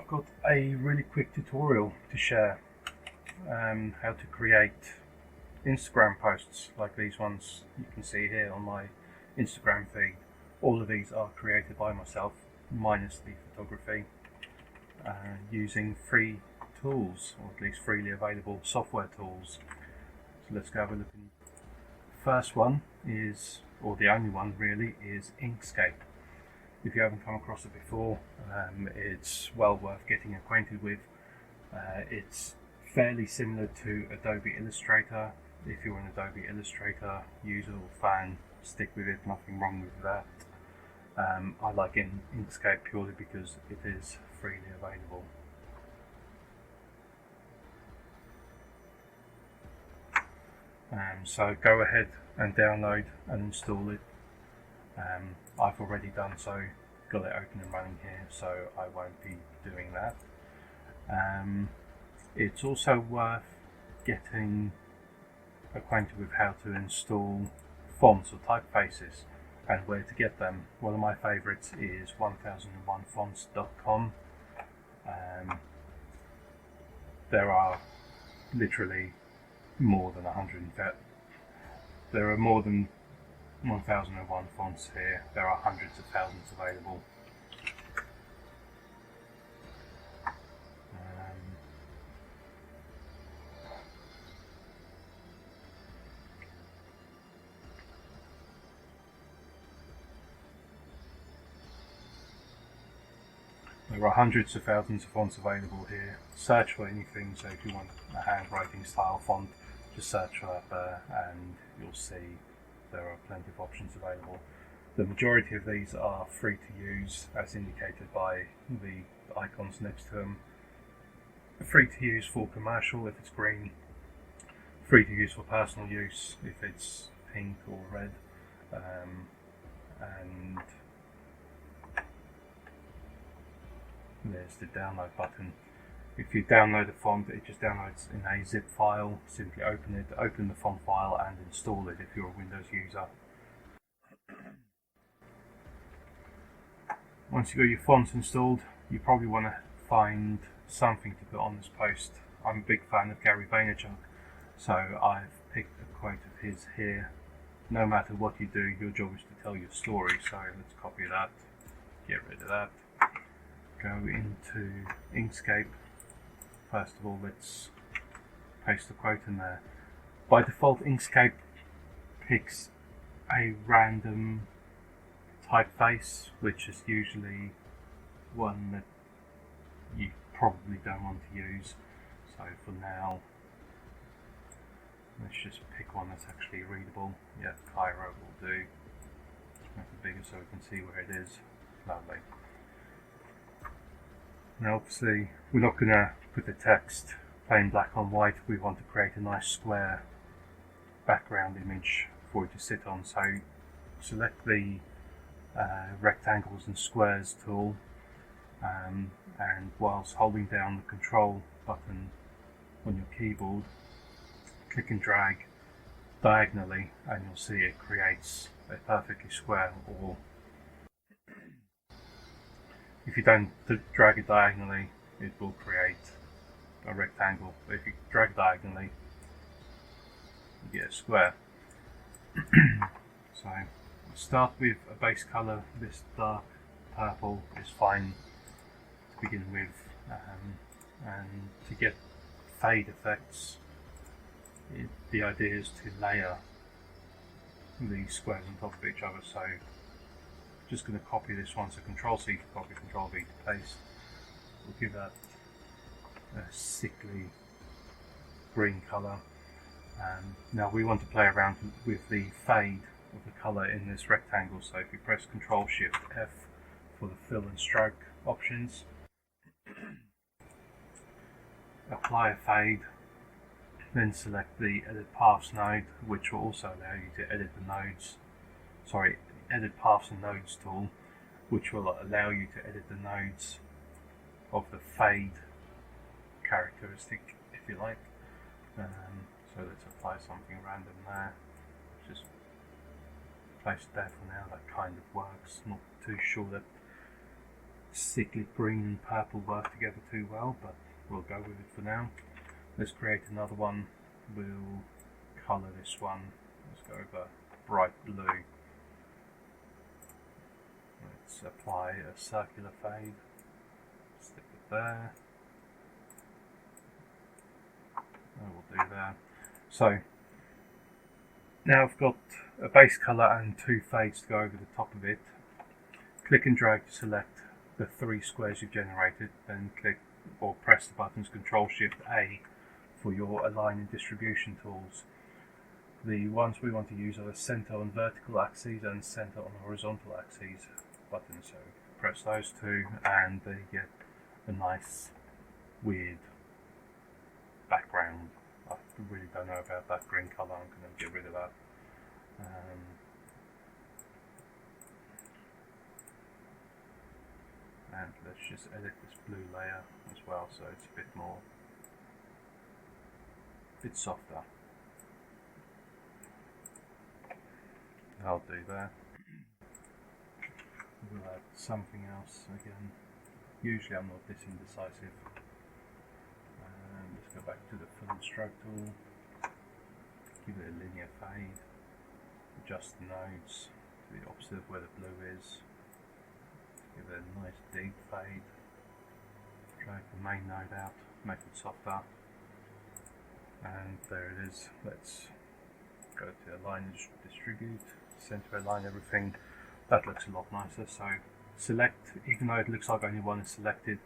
got a really quick tutorial to share how to create Instagram posts like these ones you can see here on my Instagram feed. All of these are created by myself, minus the photography, using free tools, or at least freely available software tools. So let's go have a look. First one is, or the only one really, is Inkscape. If you haven't come across it before, it's well worth getting acquainted with. It's fairly similar to Adobe Illustrator. If you're an Adobe Illustrator user or fan, stick with it, nothing wrong with that. I like Inkscape purely because it is freely available. So go ahead and download and install it. I've already done so, got it open and running here, so I won't be doing that. It's also worth getting acquainted with how to install fonts or typefaces and where to get them. One of my favourites is 1001fonts.com. There are literally more than 100. There are more than 1001 fonts here. There are hundreds of thousands available. There are hundreds of thousands of fonts available here. Search for anything, so if you want a handwriting style font, just search for that and you'll see there are plenty of options available. The majority of these are free to use, as indicated by the icons next to them. Free to use for commercial if it's green, free to use for personal use if it's pink or red, and there's the download button. If you download a font, it just downloads in a zip file. Simply open it, open the font file and install it if you're a Windows user. Once you've got your fonts installed, you probably want to find something to put on this post. I'm a big fan of Gary Vaynerchuk, so I've picked a quote of his here. No matter what you do, your job is to tell your story. So let's copy that, get rid of that, go into Inkscape. First of all, let's paste the quote in there. By default, Inkscape picks a random typeface, which is usually one that you probably don't want to use. So for now, let's just pick one that's actually readable. Yeah, Cairo will do. Make it bigger so we can see where it is. Lovely. Now obviously we're not going to put the text plain black on white. We want to create a nice square background image for it to sit on. So select the rectangles and squares tool, and whilst holding down the control button on your keyboard, click and drag diagonally and you'll see it creates a perfectly square. Or if you don't drag it diagonally, it will create a rectangle. But if you drag diagonally, you get a square. So start with a base color. This dark purple is fine to begin with, and to get fade effects, the idea is to layer these squares on top of each other. So just going to copy this one, so Control C to copy, Control V to paste. We'll give that a sickly green colour. Now we want to play around with the fade of the colour in this rectangle, so if you press Control Shift F for the fill and stroke options, apply a fade, then select the Edit Paths node, which will also allow you to edit the nodes. Edit Paths and Nodes tool, which will allow you to edit the nodes of the fade characteristic, if you like. So let's apply something random there. Just place it there for now. That kind of works. Not too sure that sickly green and purple work together too well, but we'll go with it for now. Let's create another one. We'll colour this one. Let's go over bright blue. Let's apply a circular fade. Stick it there. And we'll do that. So now I've got a base colour and two fades to go over the top of it. Click and drag to select the 3 squares you've generated, then click or press the buttons Ctrl-Shift-A for your align and distribution tools. The ones we want to use are the center on vertical axes and center on horizontal axes buttons. So press those two and you get a nice weird background. I really don't know about that green colour, I'm going to get rid of that. And let's just edit this blue layer as well so it's a bit softer. I'll do that. We'll add something else again. Usually I'm not this indecisive. Let's go back to the fill and stroke tool. Give it a linear fade. Adjust the nodes to the opposite of where the blue is. Give it a nice deep fade. Drag the main node out, make it softer. And there it is. Let's go to align and distribute, center align everything. That looks a lot nicer. So select, even though it looks like only one is selected,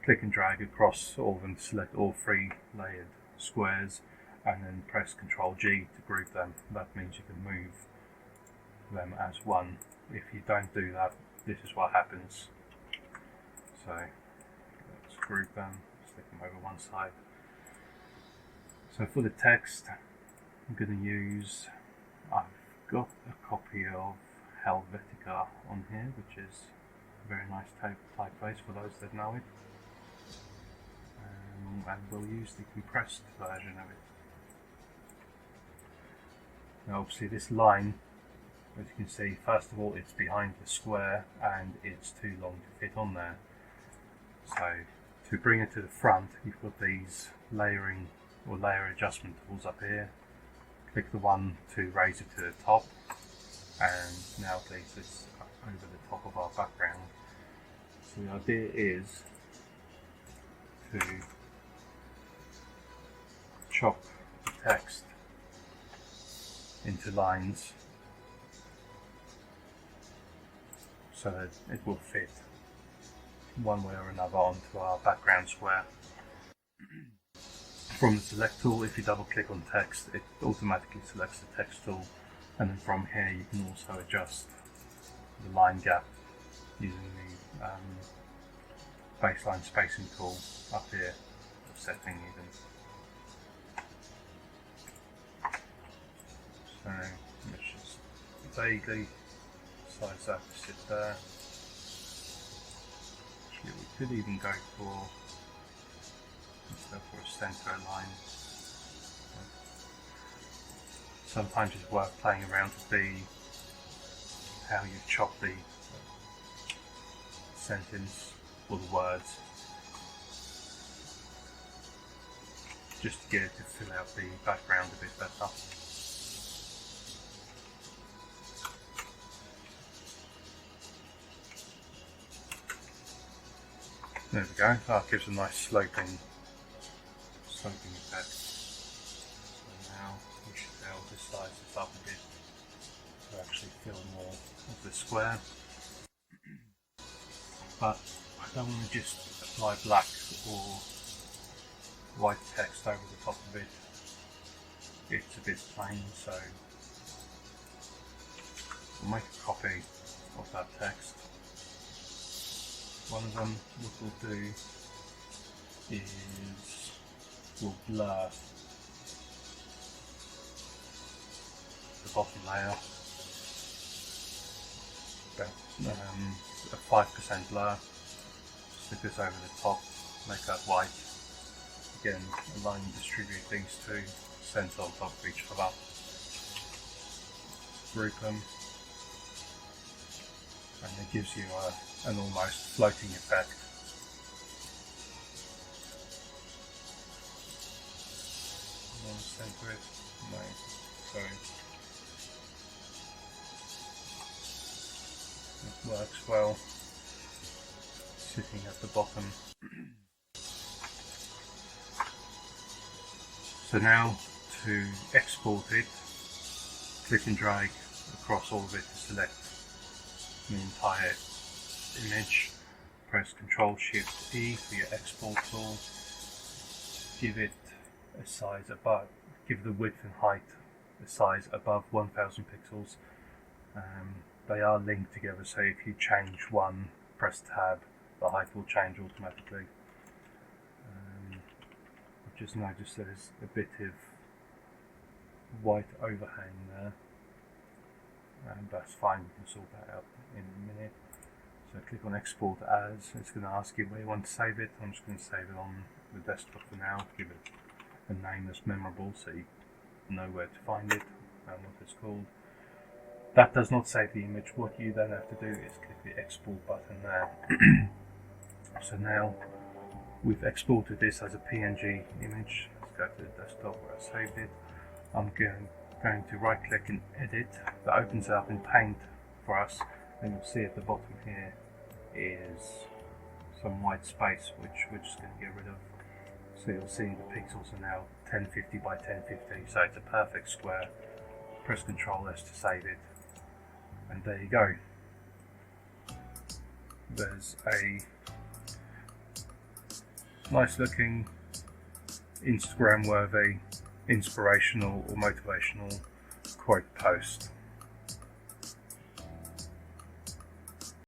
click and drag across all of them to select all 3 layered squares and then press Ctrl-G to group them. That means you can move them as one. If you don't do that, this is what happens. So let's group them, stick them over one side. So for the text, I'm going to use, I've got a copy of Helvetica on here, which is a very nice typeface for those that know it. And we'll use the compressed version of it. Now obviously this line, as you can see, first of all it's behind the square and it's too long to fit on there. So to bring it to the front, you've got these layering or layer adjustment tools up here. Click the one to raise it to the top, and now it leaves this over the top of our background. So the idea is to chop the text into lines so that it will fit one way or another onto our background square. From the select tool, if you double click on text, it automatically selects the text tool, and then from here you can also adjust the line gap using the baseline spacing tool up here, setting even. So let's just vaguely size that to sit there. Actually, we could even go for, let's go for a center line. Sometimes it's worth playing around to see how you chop the sentence or the words, just to get it to fill out the background a bit better. There we go. That gives a nice sloping effect. So now we should be able to size this up a bit to actually fill more of the square. But I don't want to just apply black or white text over the top of it. It's a bit plain, so we'll make a copy of that text. One of them, what we'll do is we'll blur the bottom layer, about a 5% blur. Stick this over the top, make that white. Again, align and distribute these two, center on top of each other. Group them. and it gives you an almost floating effect. I want to center it. No, sorry. It works well sitting at the bottom. So now to export it, click and drag across all of it to select the entire image. Press Ctrl-Shift-E for your export tool. Give it a size above, give the width and height a size above 1000 pixels. They are linked together, so if you change one, press tab, the height will change automatically. I've just noticed there's a bit of white overhang there, and that's fine, we can sort that out in a minute. So click on Export As. It's going to ask you where you want to save it. I'm just going to save it on the desktop for now. Give it a name that's memorable so you know where to find it and what it's called. That does not save the image. What you then have to do is click the Export button there. So now we've exported this as a PNG image. Let's go to the desktop where I saved it. I'm going to right click and edit. That opens it up in Paint for us, and you'll see at the bottom here is some white space which we're just going to get rid of. So you'll see the pixels are now 1050 by 1050, so it's a perfect square. Press Ctrl S to save it, and there you go. There's a nice looking Instagram worthy, inspirational or motivational quote post.